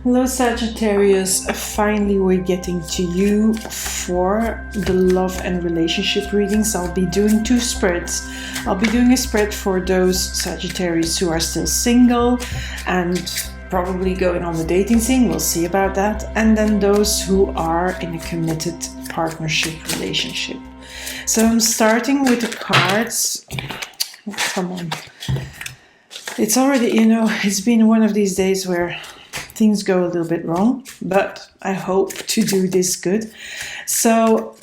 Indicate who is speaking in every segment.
Speaker 1: Hello Sagittarius, finally we're getting to you for the love and relationship readings. I'll be doing two spreads. I'll be doing a spread for those Sagittarius who are still single and probably going on the dating scene, we'll see about that. And then those who are in a committed partnership relationship. So I'm starting with the cards. Oh, come on. It's already, it's been one of these days where things go a little bit wrong, but I hope to do this good. So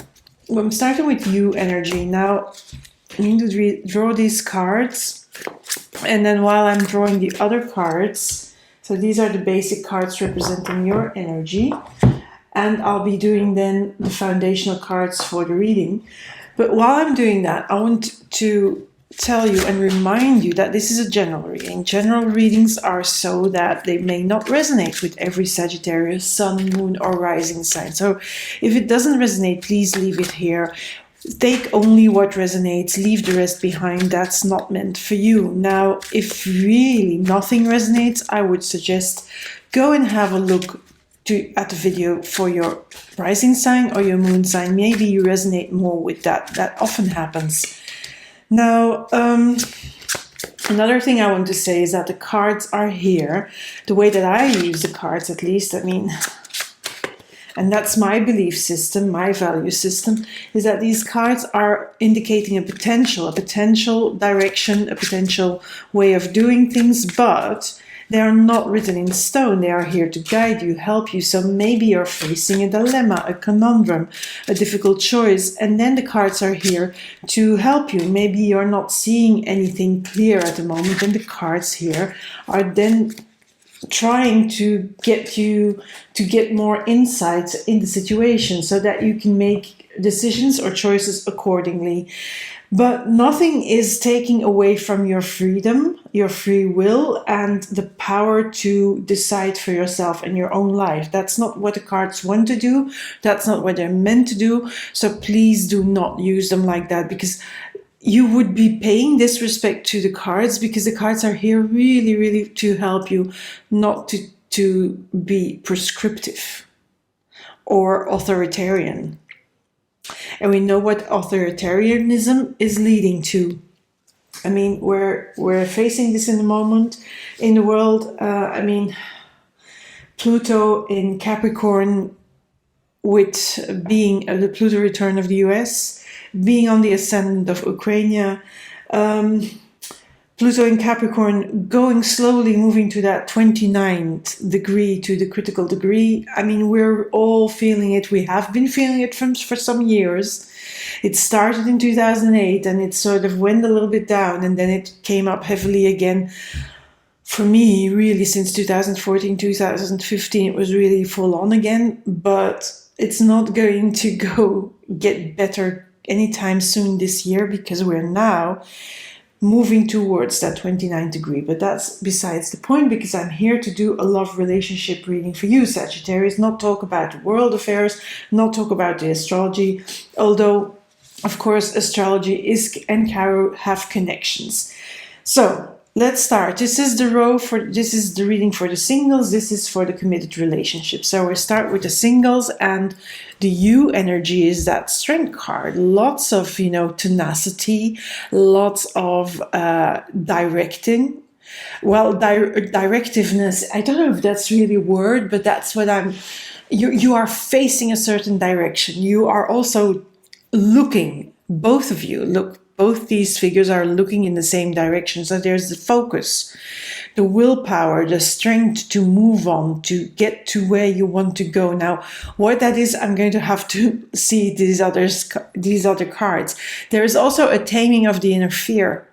Speaker 1: I'm starting with you energy. Now I need to draw these cards, and then while I'm drawing the other cards, so these are the basic cards representing your energy, and I'll be doing then the foundational cards for the reading. But while I'm doing that, I want to tell you and remind you that this is a general reading. General readings are so that they may not resonate with every Sagittarius, sun, moon, or rising sign. So if it doesn't resonate, please leave it here. Take only what resonates, leave the rest behind. That's not meant for you. Now, if really nothing resonates, I would suggest go and have a look at the video for your rising sign or your moon sign. Maybe you resonate more with that. That often happens. Now, another thing I want to say is that the cards are here. The way that I use the cards, at least, and that's my belief system, my value system, is that these cards are indicating a potential direction, a potential way of doing things, but they are not written in stone. They are here to guide you, help you. So maybe you're facing a dilemma, a conundrum, a difficult choice, and then the cards are here to help you. Maybe you're not seeing anything clear at the moment, and the cards here are then trying to get you to get more insights in the situation so that you can make decisions or choices accordingly. But nothing is taking away from your freedom, your free will, and the power to decide for yourself and your own life. That's not what the cards want to do. That's not what they're meant to do. So please do not use them like that, because you would be paying disrespect to the cards, because the cards are here really, really to help you, not to be prescriptive or authoritarian. And we know what authoritarianism is leading to. I mean, we're facing this in the moment in the world. Pluto in Capricorn, with being the Pluto return of the US, being on the ascendant of Ukraine, Pluto in Capricorn going slowly, moving to that 29th degree, to the critical degree. I mean, we're all feeling it. We have been feeling it for some years. It started in 2008 and it sort of went a little bit down, and then it came up heavily again. For me, really, since 2014, 2015, it was really full on again, but it's not going to get better anytime soon this year, because we're now moving towards that 29th degree. But that's besides the point, because I'm here to do a love relationship reading for you, Sagittarius, not talk about world affairs, not talk about the astrology, although, of course, astrology and tarot have connections. So let's start. This is the reading for the singles. This is for the committed relationship. So we start with the singles, and the you energy is that strength card. Lots of, tenacity, lots of directing. Well, directiveness, I don't know if that's really a word, but that's what you are facing a certain direction. You are also looking, both of you look. Both these figures are looking in the same direction. So there's the focus, the willpower, the strength to move on, to get to where you want to go. Now, what that is, I'm going to have to see these other cards. There is also a taming of the inner fear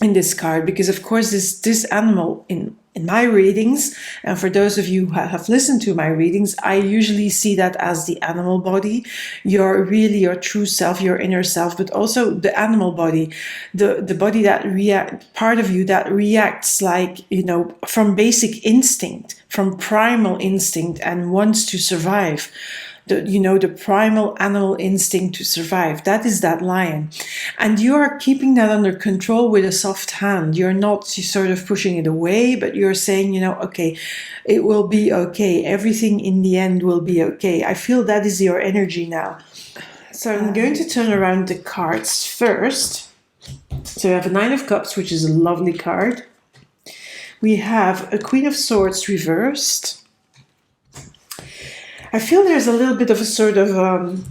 Speaker 1: in this card, because of course this animal in my readings, and for those of you who have listened to my readings, I usually see that as the animal body, your true self, your inner self, but also the animal body, the body that part of you that reacts like, from basic instinct, from primal instinct, and wants to survive. the primal animal instinct to survive. That is that lion. And you are keeping that under control with a soft hand. You're not sort of pushing it away, but you're saying, okay, it will be okay. Everything in the end will be okay. I feel that is your energy now. So I'm going to turn around the cards first. So we have a Nine of Cups, which is a lovely card. We have a Queen of Swords reversed. I feel there's a little bit of a sort of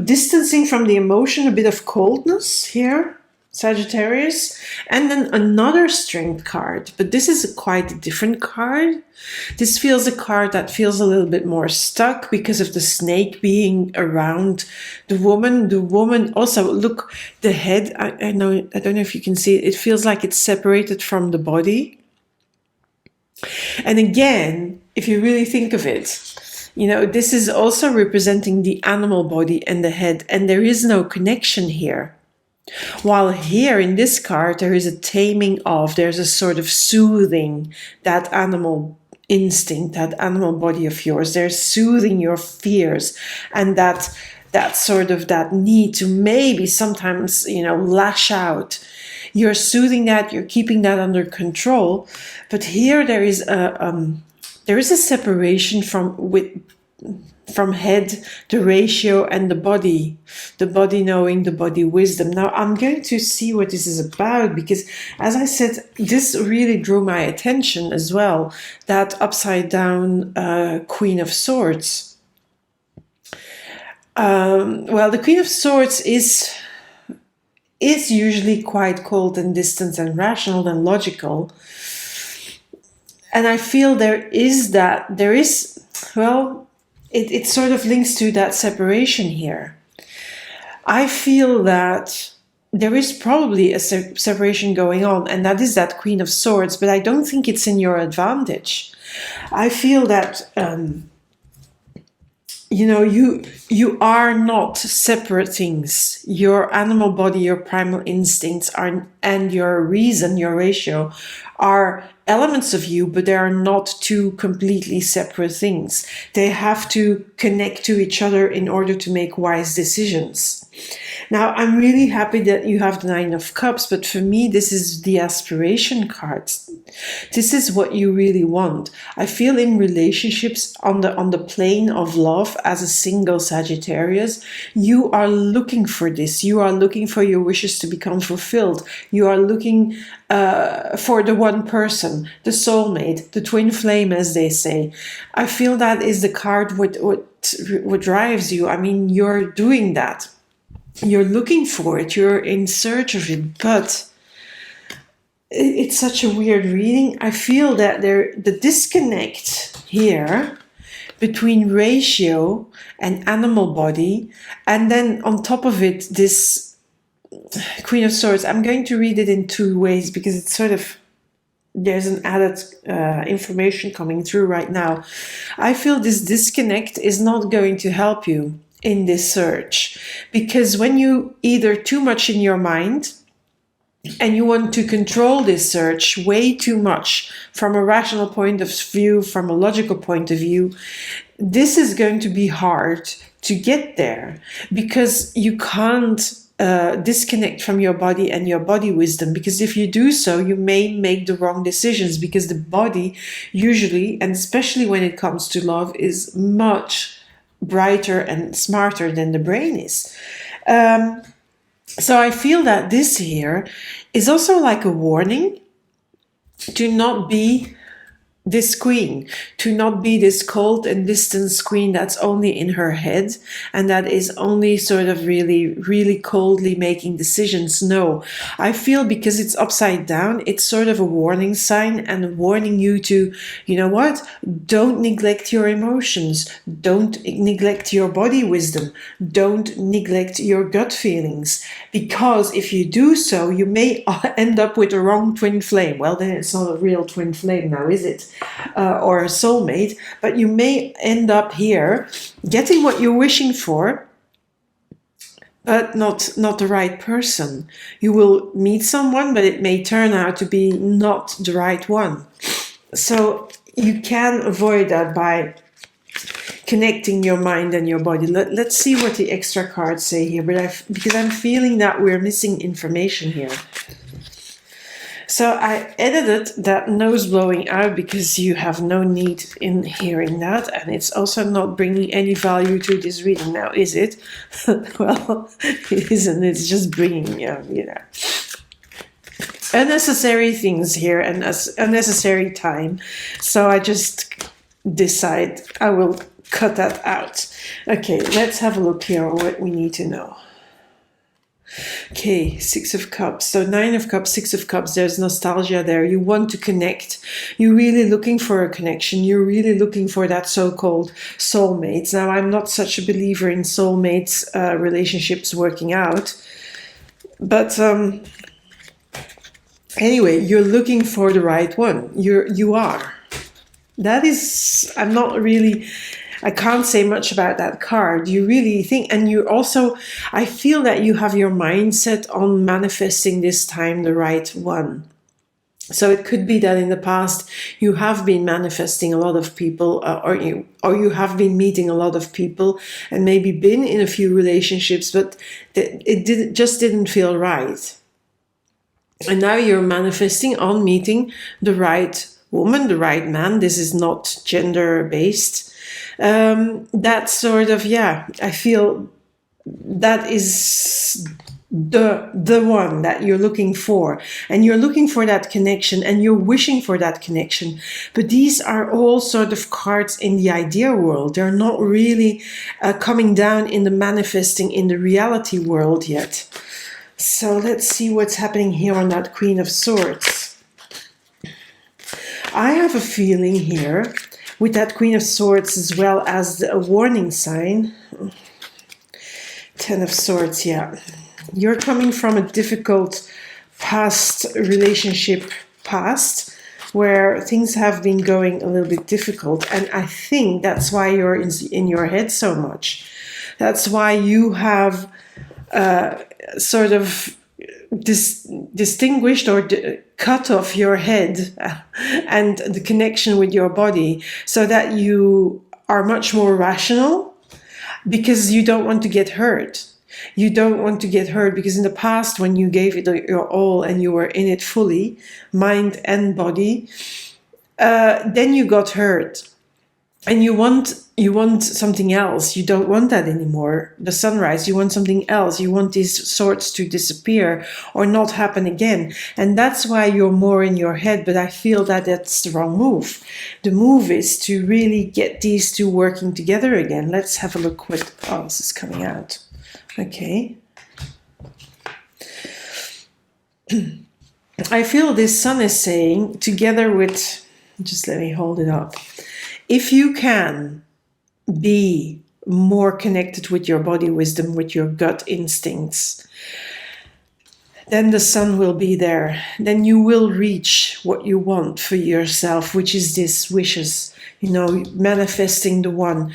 Speaker 1: distancing from the emotion, a bit of coldness here, Sagittarius. And then another Strength card, but this is quite a different card. This feels a card that feels a little bit more stuck because of the snake being around the woman. The woman also, look, the head, I don't know if you can see it. It feels like it's separated from the body. And again, if you really think of it, this is also representing the animal body and the head, and there is no connection here. While here in this card, there is a taming of, there's a sort of soothing that animal instinct, that animal body of yours. They're soothing your fears and that sort of that need to maybe sometimes, lash out. You're soothing that, you're keeping that under control. But here there is a separation from head, the ratio, and the body knowing, the body wisdom. Now I'm going to see what this is about, because as I said, this really drew my attention as well, that upside down Queen of Swords. Well, the Queen of Swords is usually quite cold and distant and rational and logical. And I feel it sort of links to that separation here. I feel that there is probably a separation going on, and that is that Queen of Swords, but I don't think it's in your advantage. I feel that, you are not separate things. Your animal body, your primal instincts and your reason, your ratio, are elements of you, but they are not two completely separate things. They have to connect to each other in order to make wise decisions. Now, I'm really happy that you have the Nine of Cups, but for me, this is the aspiration cards. This is what you really want. I feel in relationships on the plane of love as a single Sagittarius, you are looking for this. You are looking for your wishes to become fulfilled. You are looking for the one person, the soulmate, the twin flame, as they say. I feel that is the card what drives you. I mean, you're doing that. You're looking for it. You're in search of it, but it's such a weird reading. I feel that the disconnect here between ratio and animal body, and then on top of it, this Queen of Swords. I'm going to read it in two ways because it's sort of, there's an added information coming through right now. I feel this disconnect is not going to help you in this search, because when you either too much in your mind and you want to control this search way too much from a rational point of view, from a logical point of view, this is going to be hard to get there, because you can't disconnect from your body and your body wisdom, because if you do so, you may make the wrong decisions, because the body usually, and especially when it comes to love, is much brighter and smarter than the brain is. So I feel that this here is also like a warning to not be this queen, to not be this cold and distant queen that's only in her head and that is only sort of really, really coldly making decisions. No, I feel because it's upside down, it's sort of a warning sign and warning you to, you know what, don't neglect your emotions, don't neglect your body wisdom, don't neglect your gut feelings, because if you do so, you may end up with the wrong twin flame. Well, then it's not a real twin flame now, is it? Or a soulmate, but you may end up here getting what you're wishing for, but not the right person. You will meet someone, but it may turn out to be not the right one. So you can avoid that by connecting your mind and your body. Let's see what the extra cards say here, because I'm feeling that we're missing information here. So I edited that nose blowing out because you have no need in hearing that, and it's also not bringing any value to this reading now, is it? Well, it isn't. It's just bringing, unnecessary things here and unnecessary time. So I just decide I will cut that out. Okay, let's have a look here on what we need to know. Okay, Six of Cups. So Nine of Cups, Six of Cups, there's nostalgia there. You want to connect. You're really looking for a connection. You're really looking for that so-called soulmates. Now, I'm not such a believer in soulmates relationships working out. But anyway, you're looking for the right one. You are. That is, I can't say much about that card. You really think, and you also, I feel that you have your mindset on manifesting this time the right one. So it could be that in the past you have been manifesting a lot of people, or you have been meeting a lot of people, and maybe been in a few relationships, but it just didn't feel right. And now you're manifesting on meeting the right woman, the right man. This is not gender based. That sort of, I feel that is the one that you're looking for, and you're looking for that connection, and you're wishing for that connection. But these are all sort of cards in the idea world. They're not really coming down in the manifesting in the reality world yet. So let's see what's happening here on that Queen of Swords. I have a feeling here with that Queen of Swords, as well as a warning sign. Ten of Swords, You're coming from a difficult past relationship where things have been going a little bit difficult. And I think that's why you're in your head so much. That's why you have sort of distinguished or cut off your head and the connection with your body, so that you are much more rational, because you don't want to get hurt. You don't want to get hurt because in the past, when you gave it your all and you were in it fully, mind and body, then you got hurt. And you want something else. You don't want that anymore. The sunrise, you want something else. You want these swords to disappear or not happen again. And that's why you're more in your head. But I feel that that's the wrong move. The move is to really get these two working together again. Let's have a look what else is coming out. Okay. I feel this sun is saying, together with, just let me hold it up. If you can be more connected with your body wisdom, with your gut instincts, then the sun will be there. Then you will reach what you want for yourself, which is this wishes, manifesting the one,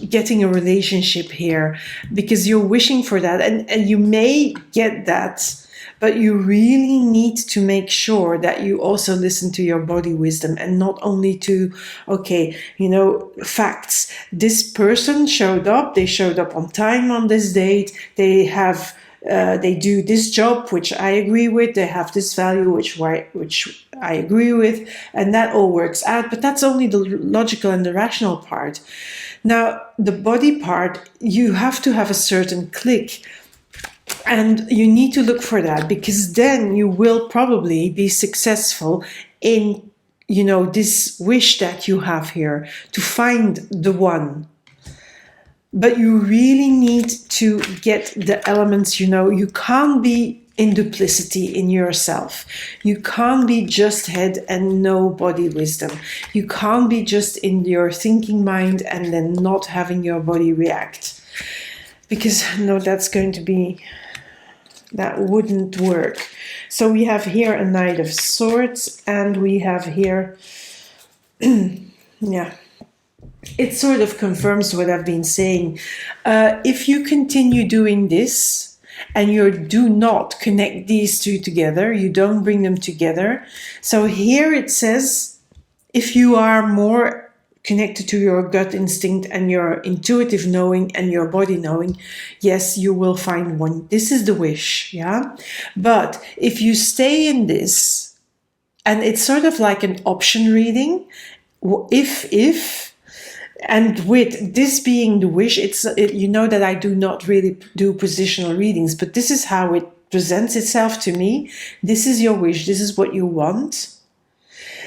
Speaker 1: getting a relationship here, because you're wishing for that. And you may get that, but you really need to make sure that you also listen to your body wisdom, and not only to, facts. This person showed up, they showed up on time on this date, they do this job, which I agree with, they have this value, which I agree with, and that all works out. But that's only the logical and the rational part. Now, the body part, you have to have a certain click. And you need to look for that, because then you will probably be successful in, this wish that you have here to find the one. But you really need to get the elements, you can't be in duplicity in yourself. You can't be just head and no body wisdom. You can't be just in your thinking mind and then not having your body react. Because, no, that wouldn't work. So we have here a Knight of Swords, and we have here, it sort of confirms what I've been saying. If you continue doing this, and you do not connect these two together, you don't bring them together. So here it says, if you are more connected to your gut instinct and your intuitive knowing and your body knowing, yes, you will find one. This is the wish, yeah? But if you stay in this, and it's sort of like an option reading, if, and with this being the wish, you know that I do not really do positional readings, but this is how it presents itself to me. This is your wish. This is what you want.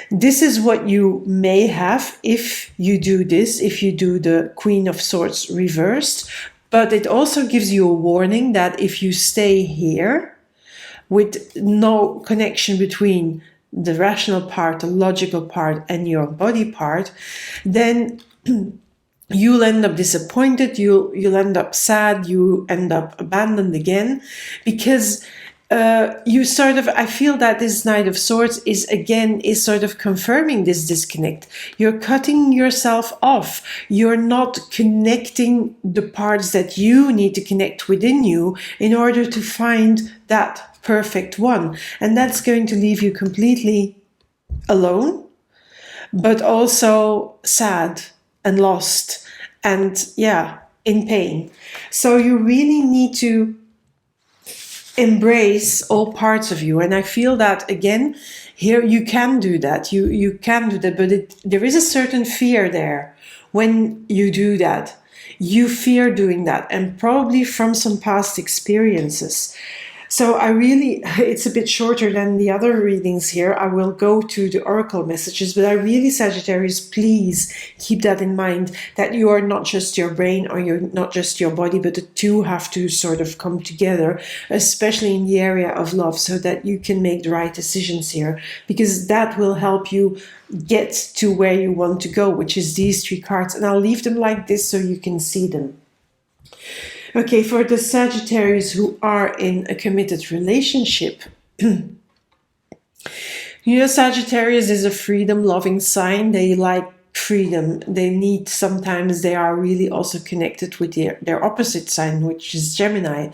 Speaker 1: This is what you may have if you do this, if you do the Queen of Swords reversed. But it also gives you a warning that if you stay here with no connection between the rational part, the logical part, and your body part, then you'll end up disappointed, you'll end up sad, you end up abandoned again, because you sort of, I feel that this Knight of Swords is sort of confirming this disconnect. You're cutting yourself off. You're not connecting the parts that you need to connect within you in order to find that perfect one. And that's going to leave you completely alone, but also sad and lost and, yeah, in pain. So you really need to embrace all parts of you. And I feel that, again, here you can do that. You can do that, but there is a certain fear there when you do that. You fear doing that, and probably from some past experiences. So it's a bit shorter than the other readings here. I will go to the oracle messages, but I really, Sagittarius, please keep that in mind, that you are not just your brain or you're not just your body, but the two have to sort of come together, especially in the area of love, so that you can make the right decisions here, because that will help you get to where you want to go, which is these three cards. And I'll leave them like this so you can see them. Okay, for the Sagittarius who are in a committed relationship, you know, Sagittarius is a freedom-loving sign. They like freedom. Sometimes they are really also connected with their opposite sign, which is Gemini.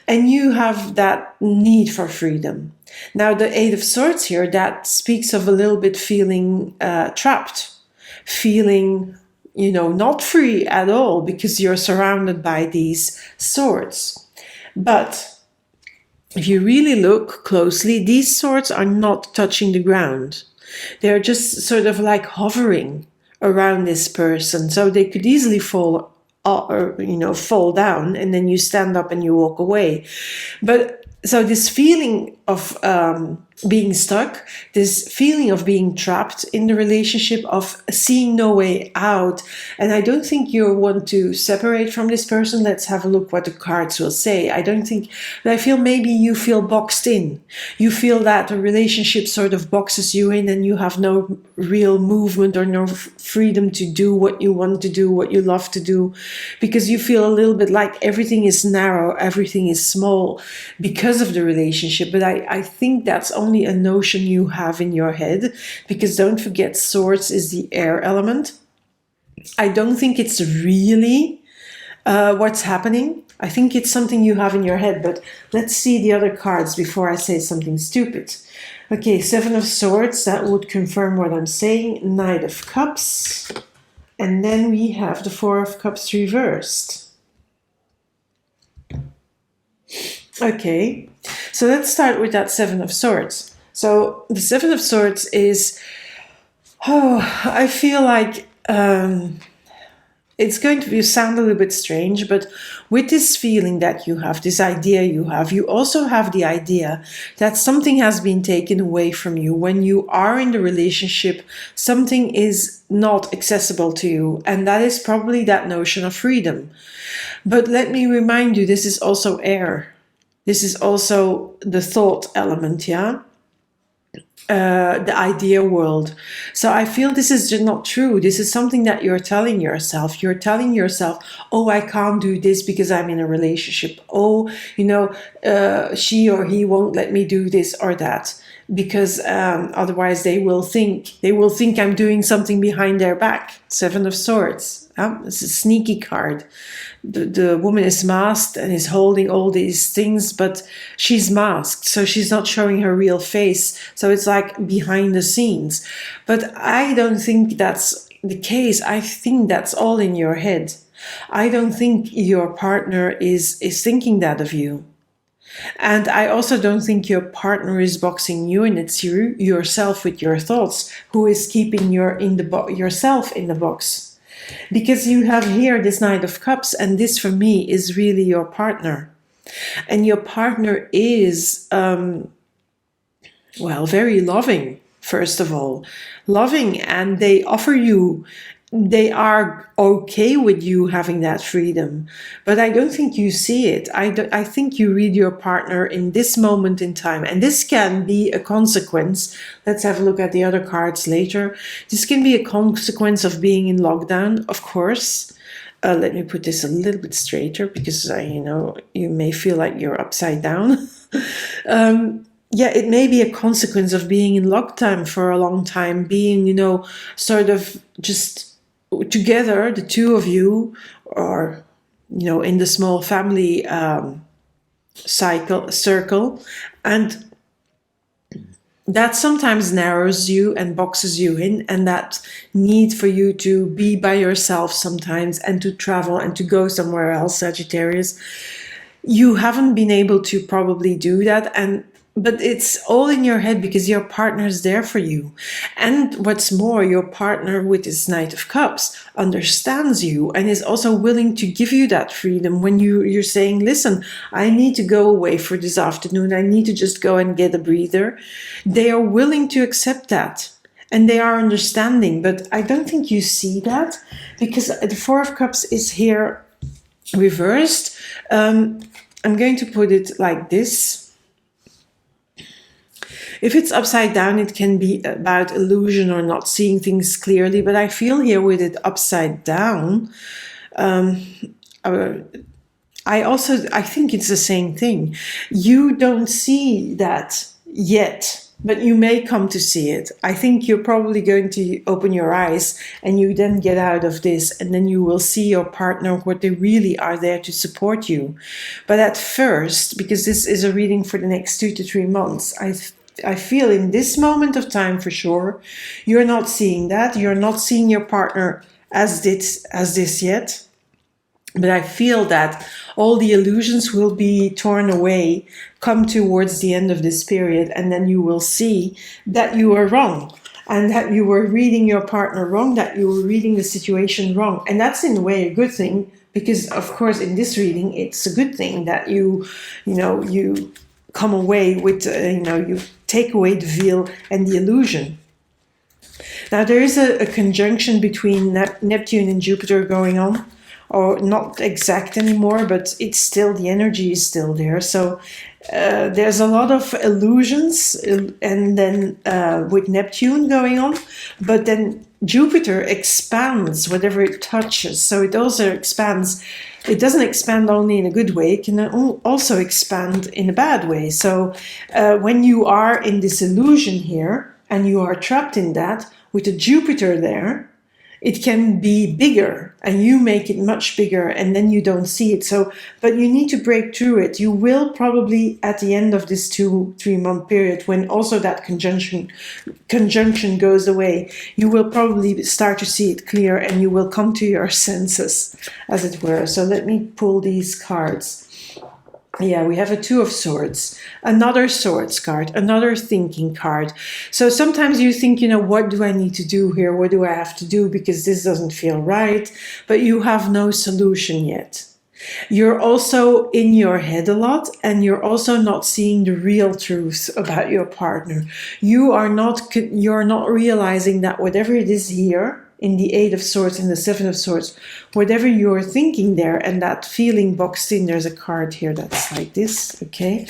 Speaker 1: And you have that need for freedom. Now, the Eight of Swords here, that speaks of a little bit feeling trapped, feeling not free at all, because you're surrounded by these swords. But if you really look closely, these swords are not touching the ground. They're just sort of like hovering around this person. So they could easily fall down, and then you stand up and you walk away. But so this feeling of being stuck, this feeling of being trapped in the relationship, of seeing no way out. And I don't think you want to separate from this person. Let's have a look what the cards will say. I feel maybe you feel boxed in. You feel that the relationship sort of boxes you in, and you have no real movement or no freedom to do what you want to do, what you love to do, because you feel a little bit like everything is narrow, everything is small because of the relationship. But I think that's only a notion you have in your head, because don't forget, swords is the air element. I don't think it's really what's happening. I think it's something you have in your head, but let's see the other cards before I say something stupid. Okay, Seven of Swords, that would confirm what I'm saying. Knight of Cups, and then we have the Four of Cups reversed. Okay, so let's start with that Seven of Swords. So the Seven of Swords is, I feel like it's going to sound a little bit strange, but with this feeling that you have, this idea you also have the idea that something has been taken away from you. When you are in the relationship, something is not accessible to you, and that is probably that notion of freedom. But let me remind you, this is also air. This is also the thought element, yeah? The idea world. So I feel this is just not true. This is something that you're telling yourself. You're telling yourself, oh, I can't do this because I'm in a relationship. Oh, she or he won't let me do this or that, because otherwise they will think I'm doing something behind their back. Seven of Swords. It's a sneaky card. The woman is masked and is holding all these things, but she's masked, so she's not showing her real face. So it's like behind the scenes. But I don't think that's the case, I think that's all in your head. I don't think your partner is thinking that of you. And I also don't think your partner is boxing you, and it's you yourself with your thoughts who is keeping yourself in the box. Because you have here this Knight of Cups, and this for me is really your partner. And your partner is, very loving, first of all. Loving, and they offer you, they are okay with you having that freedom. But I don't think you see it. I think you read your partner in this moment in time. And this can be a consequence. Let's have a look at the other cards later. This can be a consequence of being in lockdown, of course. Let me put this a little bit straighter, because you may feel like you're upside down. It may be a consequence of being in lockdown for a long time, being, sort of just together, the two of you, or, in the small family circle. And that sometimes narrows you and boxes you in, and that need for you to be by yourself sometimes and to travel and to go somewhere else, Sagittarius. You haven't been able to probably do that, but it's all in your head because your partner is there for you. And what's more, your partner with this Knight of Cups understands you and is also willing to give you that freedom when you're saying, listen, I need to go away for this afternoon. I need to just go and get a breather. They are willing to accept that. And they are understanding. But I don't think you see that, because the Four of Cups is here reversed. I'm going to put it like this. If it's upside down, it can be about illusion or not seeing things clearly. But I feel here with it upside down, I think it's the same thing. You don't see that yet, but you may come to see it. I think you're probably going to open your eyes and you then get out of this, and then you will see your partner, what they really are there to support you. But at first, because this is a reading for the next 2 to 3 months, I feel in this moment of time for sure, you're not seeing that. You're not seeing your partner as this yet. But I feel that all the illusions will be torn away, come towards the end of this period, and then you will see that you were wrong, and that you were reading your partner wrong, that you were reading the situation wrong. And that's in a way a good thing, because of course in this reading it's a good thing that you come away with, you take away the veil and the illusion. Now there is a conjunction between Neptune and Jupiter going on, or not exact anymore, but it's still, the energy is still there. So there's a lot of illusions, and then with Neptune going on, but then Jupiter expands whatever it touches. So it also expands. It doesn't expand only in a good way, it can also expand in a bad way. So when you are in this illusion here, and you are trapped in that, with a Jupiter there, it can be bigger, and you make it much bigger, and then you don't see it. So, but you need to break through it. You will probably, at the end of this 2-3 month period, when also that conjunction goes away, you will probably start to see it clear, and you will come to your senses, as it were. So let me pull these cards. Yeah, we have a Two of Swords, another Swords card, another thinking card. So sometimes you think, what do I need to do here? What do I have to do? Because this doesn't feel right, but you have no solution yet. You're also in your head a lot, and you're also not seeing the real truth about your partner. You're not realizing that whatever it is here, in the Eight of Swords and the Seven of Swords, whatever you're thinking there, and that feeling boxed in, there's a card here that's like this, okay?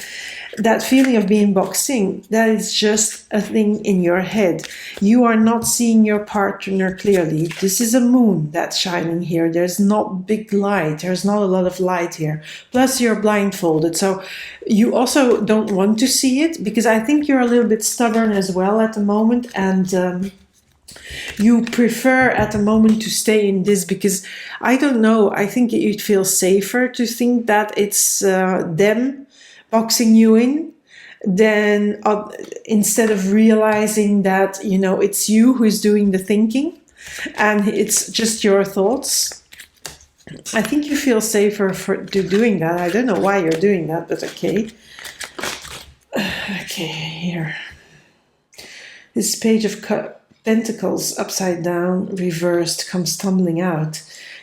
Speaker 1: That feeling of being boxed in, that is just a thing in your head. You are not seeing your partner clearly. This is a moon that's shining here. There's not big light. There's not a lot of light here. Plus you're blindfolded. So you also don't want to see it, because I think you're a little bit stubborn as well at the moment, and you prefer at the moment to stay in this, because I don't know, I think you'd feel safer to think that it's them boxing you in, than instead of realizing that it's you who's doing the thinking. and it's just your thoughts. I think you feel safer for doing that. I don't know why you're doing that, but okay. Okay, here. This Page of Pentacles upside down, reversed, comes tumbling out.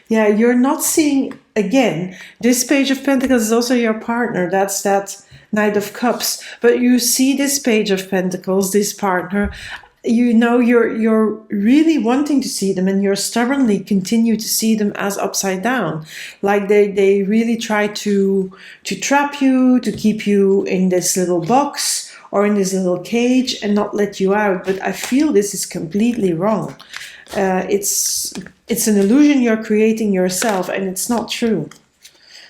Speaker 1: Yeah, you're not seeing, again, this Page of Pentacles is also your partner. That's that Knight of Cups. But you see this Page of Pentacles, this partner, you know, you're really wanting to see them, and you're stubbornly continue to see them as upside down. Like they really try to trap you, to keep you in this little box or in this little cage and not let you out. But I feel this is completely wrong. It's an illusion you're creating yourself, and it's not true.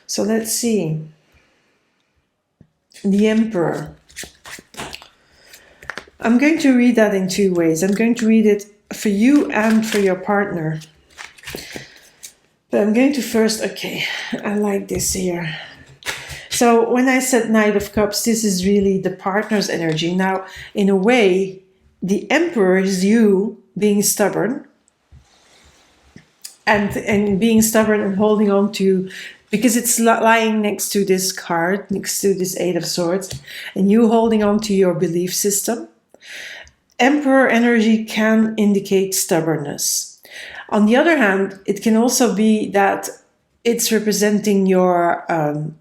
Speaker 1: So let's see. The Emperor. I'm going to read that in two ways. I'm going to read it for you and for your partner. But I'm going to first, okay, I like this here. So when I said Knight of Cups, this is really the partner's energy. Now, in a way, the Emperor is you being stubborn. And being stubborn and holding on to, because it's lying next to this card, next to this Eight of Swords, and you holding on to your belief system. Emperor energy can indicate stubbornness. On the other hand, it can also be that it's representing your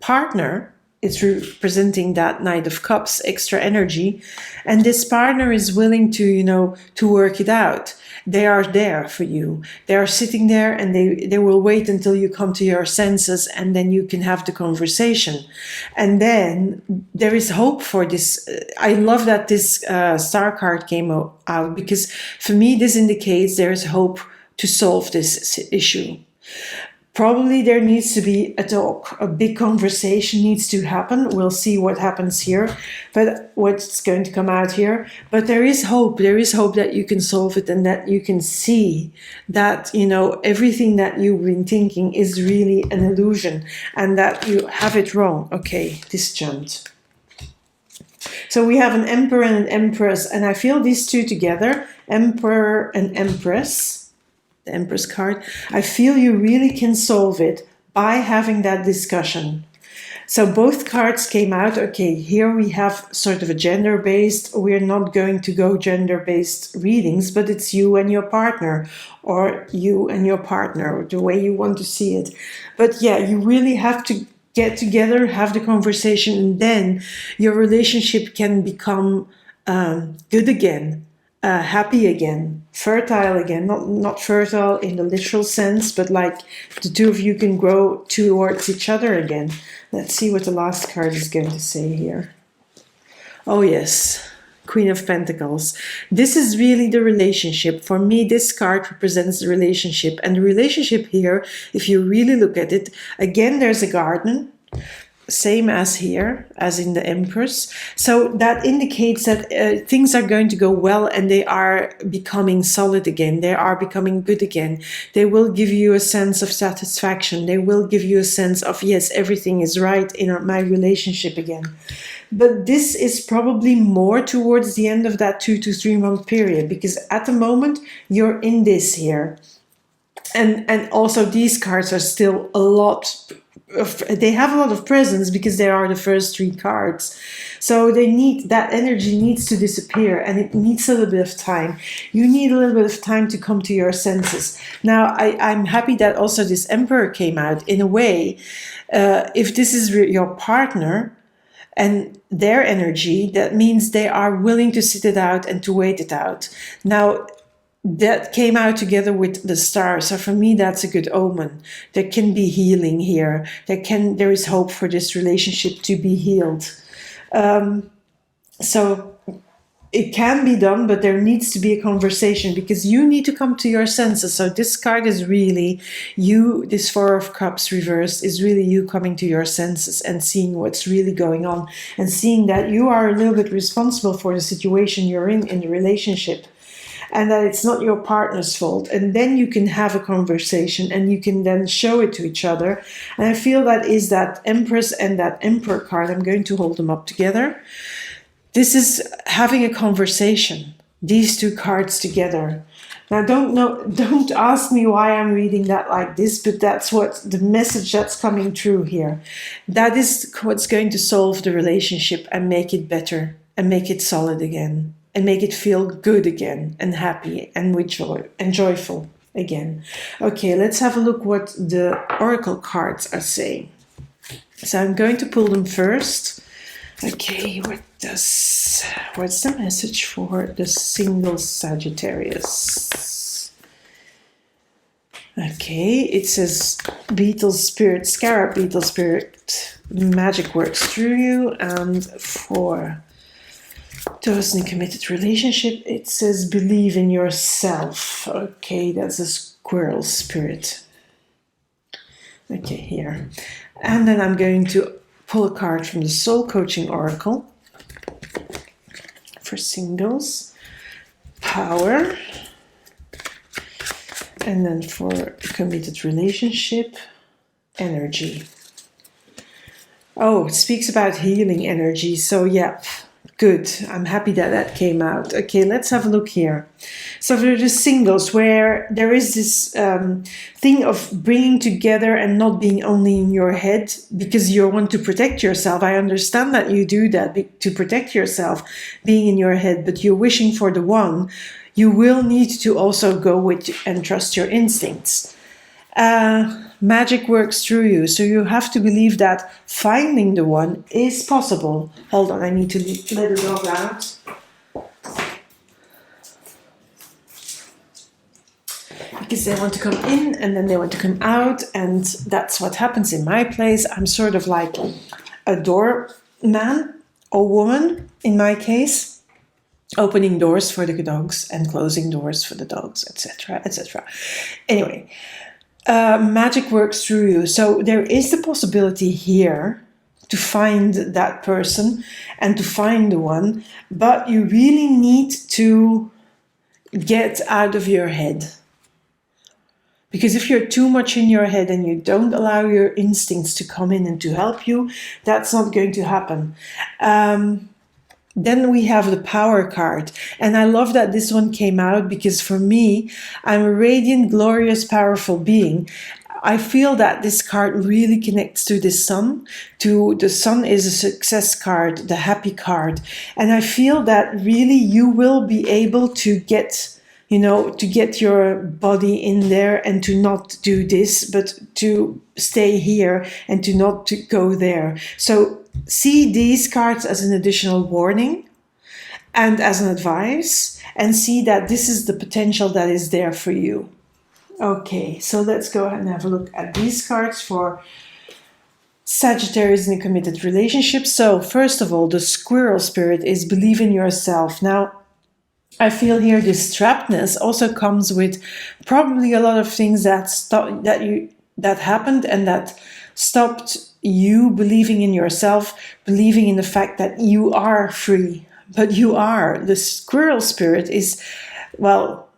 Speaker 1: partner. It's representing that Knight of Cups, extra energy. And this partner is willing to, to work it out. They are there for you. They are sitting there, and they will wait until you come to your senses, and then you can have the conversation. And then there is hope for this. I love that this star card came out, because for me this indicates there is hope to solve this issue. Probably there needs to be a talk, a big conversation needs to happen. We'll see what happens here, but what's going to come out here. But there is hope. There is hope that you can solve it, and that you can see that, everything that you've been thinking is really an illusion, and that you have it wrong. Okay, this jumped. So we have an Emperor and an Empress, and I feel these two together, Emperor and Empress, the Empress card, I feel you really can solve it by having that discussion. So both cards came out. Okay, here we have sort of a gender-based, we're not going to go gender-based readings, but it's you and your partner, or you and your partner, the way you want to see it. But yeah, you really have to get together, have the conversation, and then your relationship can become good again. Happy again, fertile again, not fertile in the literal sense, but like the two of you can grow towards each other again. Let's see what the last card is going to say here. Oh yes, Queen of Pentacles. This is really the relationship. For me, this card represents the relationship. And the relationship here, if you really look at it, again, there's a garden. Same as here, as in the Empress. So that indicates that things are going to go well, and they are becoming solid again. They are becoming good again. They will give you a sense of satisfaction. They will give you a sense of, yes, everything is right in my relationship again. But this is probably more towards the end of that 2 to 3 month period, because at the moment you're in this here. And also these cards are still a lot, they have a lot of presence because they are the first 3 cards. So that energy needs to disappear, and it needs a little bit of time. You need a little bit of time to come to your senses. Now, I'm happy that also this Emperor came out. In a way, if this is your partner and their energy, that means they are willing to sit it out and to wait it out. Now, that came out together with the star. So for me, that's a good omen. There can be healing here. There is hope for this relationship to be healed. So it can be done, but there needs to be a conversation, because you need to come to your senses. So this card is really you, this Four of Cups reversed is really you coming to your senses and seeing what's really going on, and seeing that you are a little bit responsible for the situation you're in the relationship, and that it's not your partner's fault. And then you can have a conversation, and you can then show it to each other. And I feel that is that Empress and that Emperor card. I'm going to hold them up together. This is having a conversation, these 2 cards together. Now, don't ask me why I'm reading that like this, but that's what the message that's coming through here. That is what's going to solve the relationship and make it better and make it solid again and make it feel good again and happy and with joy and joyful again. Okay, let's have a look what the oracle cards are saying. So I'm going to pull them first. Okay, what's the message for the single Sagittarius? Okay, it says beetle spirit, scarab beetle spirit, magic works through you. And for those in a committed relationship, it says believe in yourself. Okay, that's a squirrel spirit. Okay, here. And then I'm going to pull a card from the Soul Coaching Oracle for singles, power, and then for a committed relationship, energy. Oh, it speaks about healing energy. So yeah, good. I'm happy that that came out. Okay, let's have a look here. So for the singles, where there is this thing of bringing together and not being only in your head because you want to protect yourself. I understand that you do that to protect yourself, being in your head, but you're wishing for the one. You will need to also go with and trust your instincts. Magic works through you, so you have to believe that finding the one is possible. Hold on, I need to let the dog out. Because they want to come in and then they want to come out, and that's what happens in my place. I'm sort of like a doorman or woman in my case, opening doors for the dogs and closing doors for the dogs, etc., etc. Anyway, magic works through you. So there is the possibility here to find that person and to find the one, but you really need to get out of your head. Because if you're too much in your head and you don't allow your instincts to come in and to help you, that's not going to happen. Then we have the power card. And I love that this one came out because for me, I'm a radiant, glorious, powerful being. I feel that this card really connects to the sun. The sun is a success card, the happy card. And I feel that really you will be able to get your body in there and to not do this, but to stay here and to not to go there. So see these cards as an additional warning and as an advice, and see that this is the potential that is there for you. Okay, so let's go ahead and have a look at these cards for Sagittarius in a committed relationship. So first of all, the squirrel spirit is believe in yourself. Now, I feel here this trappedness also comes with probably a lot of things that happened and that stopped you believing in yourself, believing in the fact that you are free. But you are. The squirrel spirit is, well,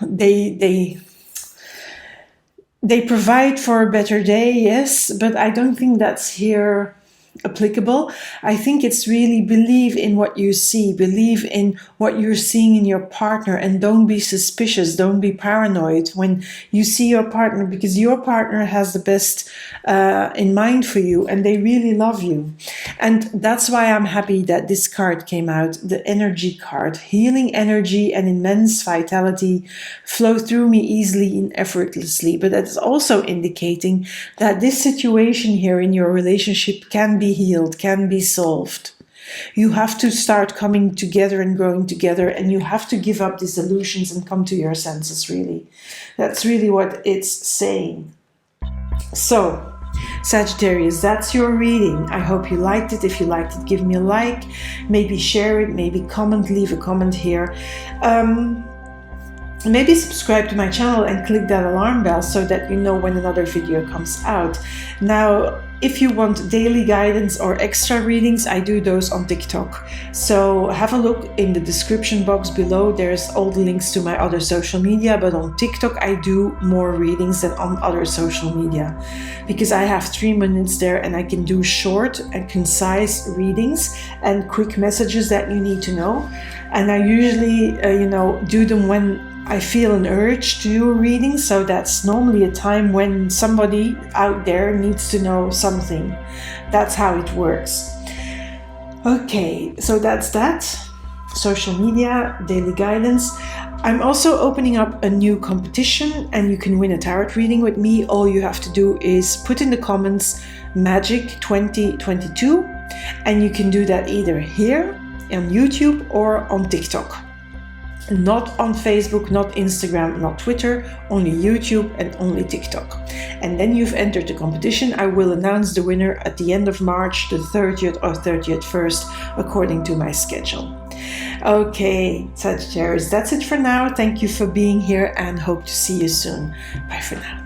Speaker 1: they provide for a better day, yes, but I don't think that's here applicable. I think it's really believe in what you see, believe in what you're seeing in your partner, and don't be suspicious, don't be paranoid when you see your partner, because your partner has the best in mind for you and they really love you. And that's why I'm happy that this card came out, the energy card. Healing energy and immense vitality flow through me easily and effortlessly, but that's also indicating that this situation here in your relationship can be healed, can be solved. You have to start coming together and growing together, and you have to give up these illusions and come to your senses, really. That's really what it's saying. So, Sagittarius, that's your reading. I hope you liked it. If you liked it, give me a like, maybe share it, maybe comment, leave a comment here. Maybe subscribe to my channel and click that alarm bell so that you know when another video comes out. Now, if you want daily guidance or extra readings, I do those on TikTok. So have a look in the description box below. There's all the links to my other social media, but on TikTok I do more readings than on other social media because I have 3 minutes there and I can do short and concise readings and quick messages that you need to know. And I usually, do them when I feel an urge to do a reading, so that's normally a time when somebody out there needs to know something. That's how it works. Okay, so that's that. Social media, daily guidance. I'm also opening up a new competition, and you can win a tarot reading with me. All you have to do is put in the comments Magic 2022, and you can do that either here on YouTube or on TikTok. Not on Facebook, not Instagram, not Twitter, only YouTube and only TikTok. And then you've entered the competition. I will announce the winner at the end of March, the 30th or 31st, according to my schedule. Okay, Sagittarius, that's it for now. Thank you for being here and hope to see you soon. Bye for now.